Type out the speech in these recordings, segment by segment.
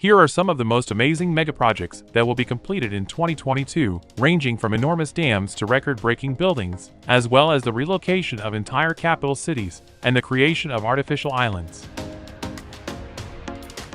Here are some of the most amazing megaprojects that will be completed in 2022, ranging from enormous dams to record-breaking buildings, as well as the relocation of entire capital cities and the creation of artificial islands.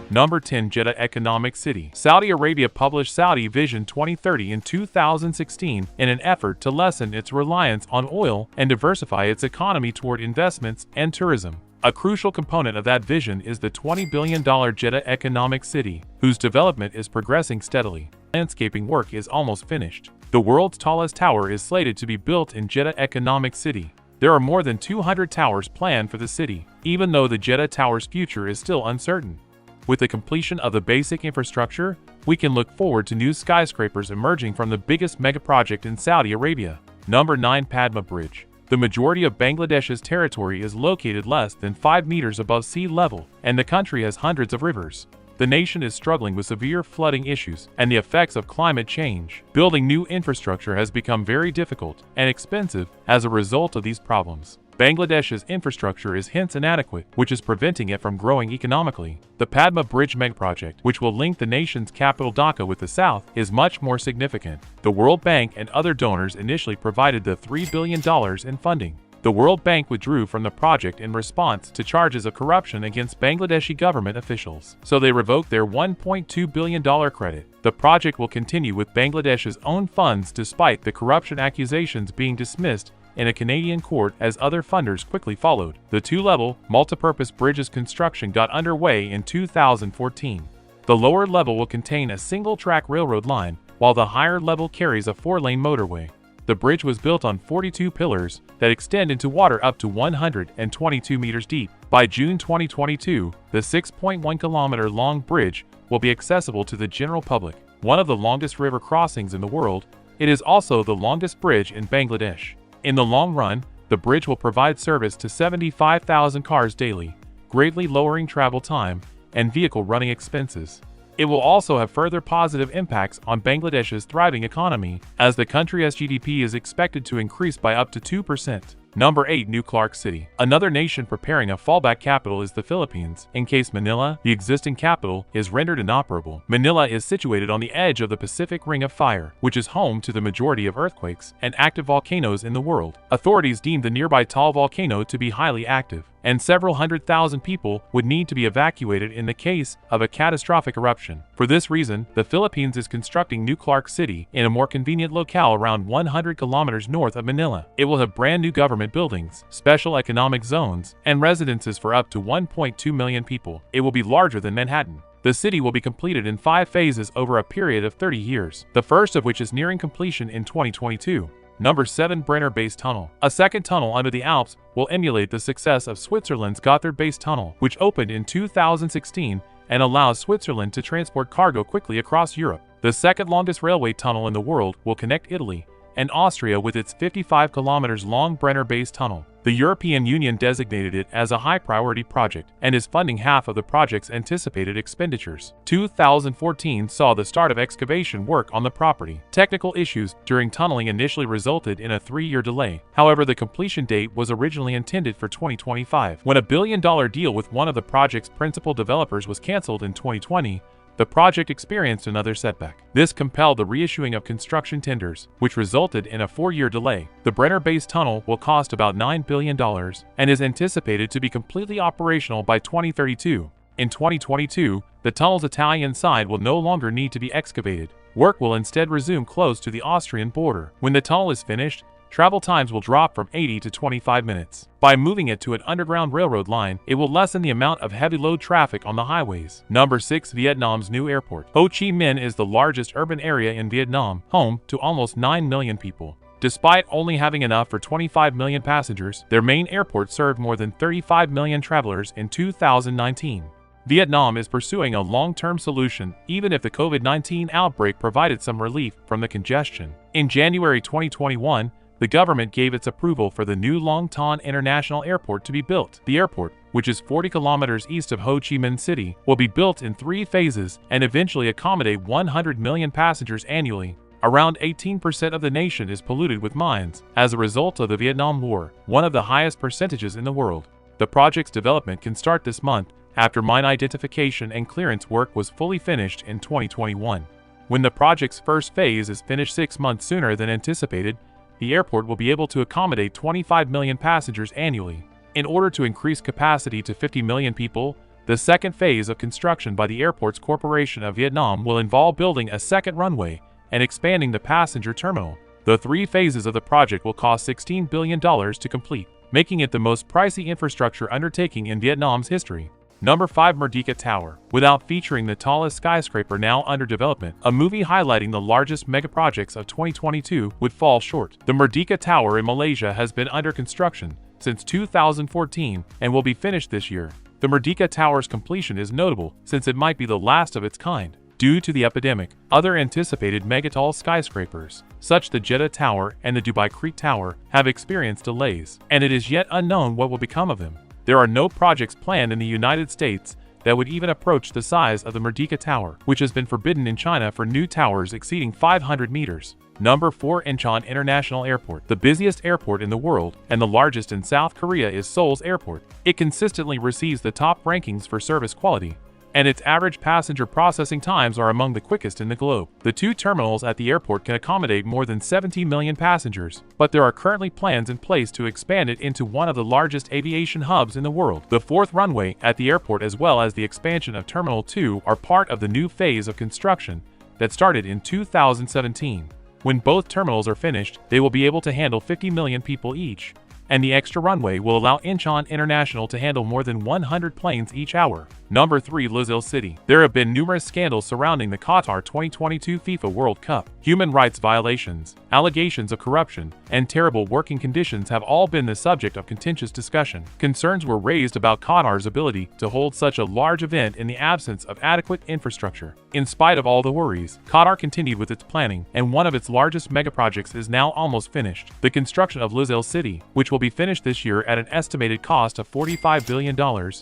Number 10. Jeddah Economic City. Saudi Arabia published Saudi Vision 2030 in 2016 in an effort to lessen its reliance on oil and diversify its economy toward investments and tourism. A crucial component of that vision is the $20 billion Jeddah Economic City, whose development is progressing steadily. Landscaping work is almost finished. The world's tallest tower is slated to be built in Jeddah Economic City. There are more than 200 towers planned for the city, even though the Jeddah Tower's future is still uncertain. With the completion of the basic infrastructure, we can look forward to new skyscrapers emerging from the biggest megaproject in Saudi Arabia. Number 9. Padma Bridge. The majority of Bangladesh's territory is located less than 5 meters above sea level, and the country has hundreds of rivers. The nation is struggling with severe flooding issues and the effects of climate change. Building new infrastructure has become very difficult and expensive as a result of these problems. Bangladesh's infrastructure is hence inadequate, which is preventing it from growing economically. The Padma Bridge megaproject, which will link the nation's capital Dhaka with the south, is much more significant. The World Bank and other donors initially provided the $3 billion in funding. The World Bank withdrew from the project in response to charges of corruption against Bangladeshi government officials, so they revoked their $1.2 billion credit. The project will continue with Bangladesh's own funds despite the corruption accusations being dismissed in a Canadian court as other funders quickly followed. The two-level, multipurpose bridge's construction got underway in 2014. The lower level will contain a single-track railroad line, while the higher level carries a 4-lane motorway. The bridge was built on 42 pillars that extend into water up to 122 meters deep. By June 2022, the 6.1-kilometer-long bridge will be accessible to the general public. One of the longest river crossings in the world, it is also the longest bridge in Bangladesh. In the long run, the bridge will provide service to 75,000 cars daily, greatly lowering travel time and vehicle running expenses. It will also have further positive impacts on Bangladesh's thriving economy, as the country's GDP is expected to increase by up to 2%. Number 8. New Clark City. Another nation preparing a fallback capital is the Philippines, in case Manila, the existing capital, is rendered inoperable. Manila is situated on the edge of the Pacific Ring of Fire, which is home to the majority of earthquakes and active volcanoes in the world. Authorities deem the nearby Taal volcano to be highly active, and several 100,000 people would need to be evacuated in the case of a catastrophic eruption. For this reason, the Philippines is constructing New Clark City in a more convenient locale around 100 kilometers north of Manila. It will have brand new government buildings, special economic zones, and residences for up to 1.2 million people. It will be larger than Manhattan. The city will be completed in 5 phases over a period of 30 years, the first of which is nearing completion in 2022. Number 7. Brenner Base Tunnel. A second tunnel under the Alps will emulate the success of Switzerland's Gotthard Base Tunnel, which opened in 2016 and allows Switzerland to transport cargo quickly across Europe. The second longest railway tunnel in the world will connect Italy and Austria with its 55 kilometers long Brenner Base Tunnel. The European Union designated it as a high-priority project and is funding half of the project's anticipated expenditures. 2014 saw the start of excavation work on the property. Technical issues during tunneling initially resulted in a 3-year delay. However, the completion date was originally intended for 2025. When a billion-dollar deal with one of the project's principal developers was canceled in 2020, the project experienced another setback. This compelled the reissuing of construction tenders, which resulted in a 4-year delay. The Brenner Base Tunnel will cost about $9 billion and is anticipated to be completely operational by 2032. In 2022, the tunnel's Italian side will no longer need to be excavated. Work will instead resume close to the Austrian border. When the tunnel is finished, travel times will drop from 80 to 25 minutes. By moving it to an underground railroad line, it will lessen the amount of heavy load traffic on the highways. Number 6. Vietnam's new airport. Ho Chi Minh is the largest urban area in Vietnam, home to almost 9 million people. Despite only having enough for 25 million passengers, their main airport served more than 35 million travelers in 2019. Vietnam is pursuing a long-term solution, even if the COVID-19 outbreak provided some relief from the congestion. In January 2021, the government gave its approval for the new Long Ton International Airport to be built. The airport, which is 40 kilometers east of Ho Chi Minh City, will be built in 3 phases and eventually accommodate 100 million passengers annually. Around 18% of the nation is polluted with mines as a result of the Vietnam War, one of the highest percentages in the world. The project's development can start this month after mine identification and clearance work was fully finished in 2021. When the project's first phase is finished 6 months sooner than anticipated, the airport will be able to accommodate 25 million passengers annually. In order to increase capacity to 50 million people, the second phase of construction by the Airports Corporation of Vietnam will involve building a second runway and expanding the passenger terminal. The 3 phases of the project will cost $16 billion to complete, making it the most pricey infrastructure undertaking in Vietnam's history. Number 5. Merdeka Tower. Without featuring the tallest skyscraper now under development, a movie highlighting the largest megaprojects of 2022 would fall short. The Merdeka Tower in Malaysia has been under construction since 2014 and will be finished this year. The Merdeka Tower's completion is notable since it might be the last of its kind. Due to the epidemic, other anticipated megatall skyscrapers, such the Jeddah Tower and the Dubai Creek Tower, have experienced delays, and it is yet unknown what will become of them. There are no projects planned in the United States that would even approach the size of the Merdeka Tower, which has been forbidden in China for new towers exceeding 500 meters. Number 4. Incheon International Airport. The busiest airport in the world and the largest in South Korea is Seoul's airport. It consistently receives the top rankings for service quality, and its average passenger processing times are among the quickest in the globe. The 2 terminals at the airport can accommodate more than 70 million passengers, but there are currently plans in place to expand it into one of the largest aviation hubs in the world. The 4th runway at the airport as well as the expansion of Terminal 2 are part of the new phase of construction that started in 2017. When both terminals are finished, they will be able to handle 50 million people each, and the extra runway will allow Incheon International to handle more than 100 planes each hour. Number 3. Lusail City. There have been numerous scandals surrounding the Qatar 2022 FIFA World Cup. Human rights violations, allegations of corruption, and terrible working conditions have all been the subject of contentious discussion. Concerns were raised about Qatar's ability to hold such a large event in the absence of adequate infrastructure. In spite of all the worries, Qatar continued with its planning, and one of its largest megaprojects is now almost finished. The construction of Lusail City, which will be finished this year at an estimated cost of $45 billion,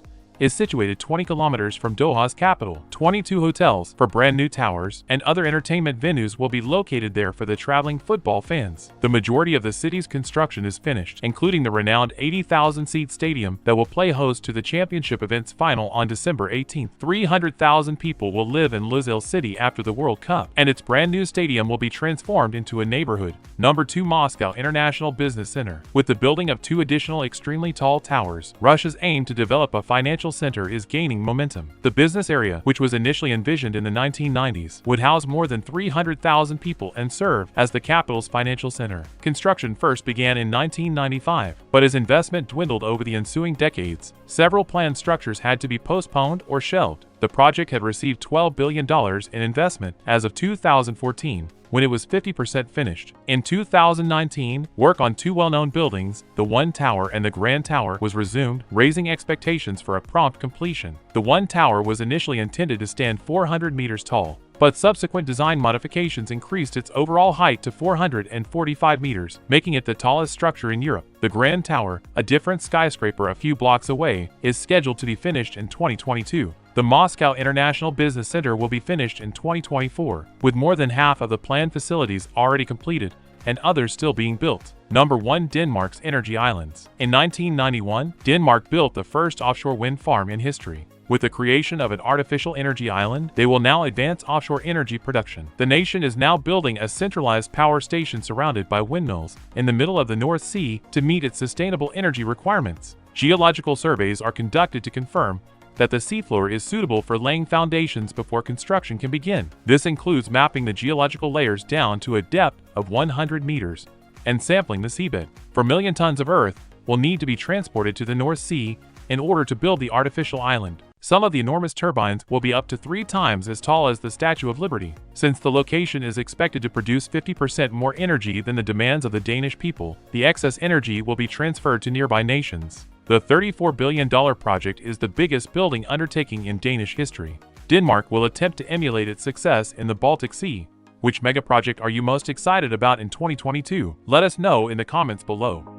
is situated 20 kilometers from Doha's capital. 22 hotels for brand new towers and other entertainment venues will be located there for the traveling football fans. The majority of the city's construction is finished, including the renowned 80,000-seat stadium that will play host to the championship event's final on December 18th. 300,000 people will live in Lusail City after the World Cup, and its brand new stadium will be transformed into a neighborhood. Number 2. Moscow International Business Center. With the building of 2 additional extremely tall towers, Russia's aim to develop a financial center is gaining momentum. The business area, which was initially envisioned in the 1990s, would house more than 300,000 people and serve as the capital's financial center. Construction first began in 1995, but as investment dwindled over the ensuing decades, several planned structures had to be postponed or shelved. The project had received $12 billion in investment as of 2014, when it was 50% finished. In 2019, work on 2 well-known buildings, the One Tower and the Grand Tower, was resumed, raising expectations for a prompt completion. The One Tower was initially intended to stand 400 meters tall, but subsequent design modifications increased its overall height to 445 meters, making it the tallest structure in Europe. The Grand Tower, a different skyscraper a few blocks away, is scheduled to be finished in 2022. The Moscow International Business Center will be finished in 2024, with more than half of the planned facilities already completed and others still being built. Number 1. Denmark's Energy Islands. In 1991, Denmark built the first offshore wind farm in history. With the creation of an artificial energy island, they will now advance offshore energy production. The nation is now building a centralized power station surrounded by windmills in the middle of the North Sea to meet its sustainable energy requirements. Geological surveys are conducted to confirm that the seafloor is suitable for laying foundations before construction can begin. This includes mapping the geological layers down to a depth of 100 meters and sampling the seabed. 4 million tons of earth will need to be transported to the North Sea in order to build the artificial island. Some of the enormous turbines will be up to 3 times as tall as the Statue of Liberty. Since the location is expected to produce 50% more energy than the demands of the Danish people, the excess energy will be transferred to nearby nations. The $34 billion project is the biggest building undertaking in Danish history. Denmark will attempt to emulate its success in the Baltic Sea. Which megaproject are you most excited about in 2022? Let us know in the comments below.